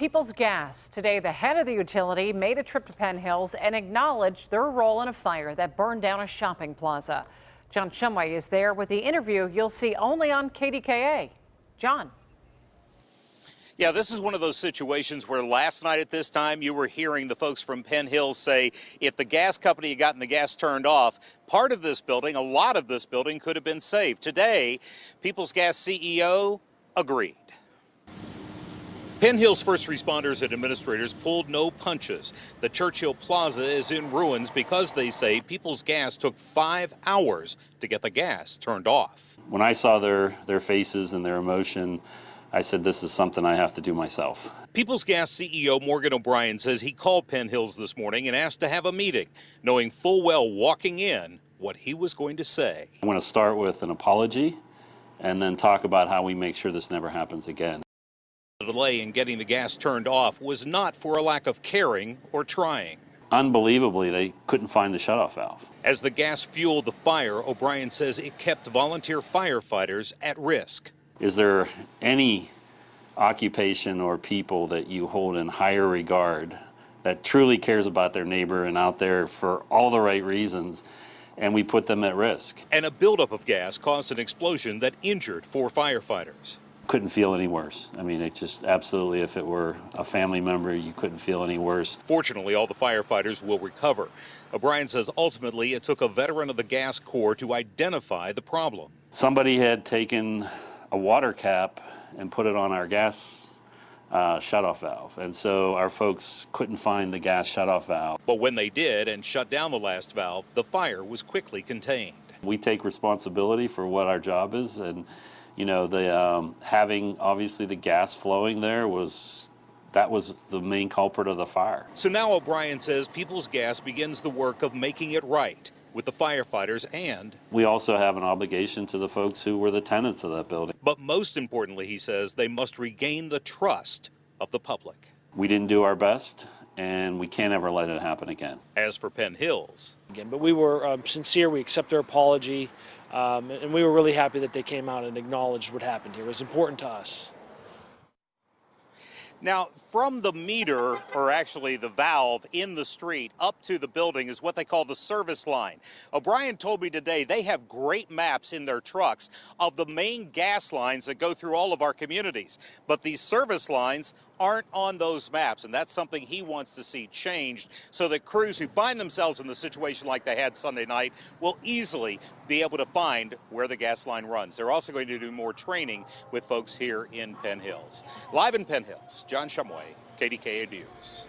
People's Gas. Today, the head of the utility made a trip to Penn Hills and acknowledged their role in a fire that burned down a shopping plaza. John Shumway is there with the interview you'll see only on KDKA. John. Yeah, this is one of those situations where last night at this time you were hearing the folks from Penn Hills say if the gas company had gotten the gas turned off, part of this building, a lot of this building could have been saved. Today, People's Gas CEO agreed. Penn Hills first responders and administrators pulled no punches. The Churchill Plaza is in ruins because they say People's Gas took 5 hours to get the gas turned off. When I saw their faces and their emotion, I said, this is something I have to do myself. People's Gas CEO Morgan O'Brien says he called Penn Hills this morning and asked to have a meeting, knowing full well walking in what he was going to say. I want to start with an apology and then talk about how we make sure this never happens again. The delay in getting the gas turned off was not for a lack of caring or trying. Unbelievably, they couldn't find the shutoff valve. As the gas fueled the fire, O'Brien says it kept volunteer firefighters at risk. Is there any occupation or people that you hold in higher regard that truly cares about their neighbor and out there for all the right reasons, and we put them at risk? And a buildup of gas caused an explosion that injured 4 firefighters. Couldn't feel any worse. I mean, it just absolutely, if it were a family member, you couldn't feel any worse. Fortunately, all the firefighters will recover. O'Brien says ultimately it took a veteran of the gas corps to identify the problem. Somebody had taken a water cap and put it on our gas shutoff valve. And so our folks couldn't find the gas shutoff valve. But when they did and shut down the last valve, the fire was quickly contained. We take responsibility for what our job is, and you know, the having obviously the gas flowing there was the main culprit of the fire. So now O'Brien says People's Gas begins the work of making it right with the firefighters, and we also have an obligation to the folks who were the tenants of that building. But most importantly, he says, they must regain the trust of the public. We didn't do our best, and we can't ever let it happen again. As for Penn Hills, but we were sincere. We accept their apology, and we were really happy that they came out and acknowledged what happened here. It was important to us. Now, from the meter, or actually the valve in the street up to the building is what they call the service line. O'Brien told me today they have great maps in their trucks of the main gas lines that go through all of our communities. But these service lines aren't on those maps, and that's something he wants to see changed so that crews who find themselves in the situation like they had Sunday night will easily be able to find where the gas line runs. They're also going to do more training with folks here in Penn Hills. Live in Penn Hills, John Shumway, KDKA News.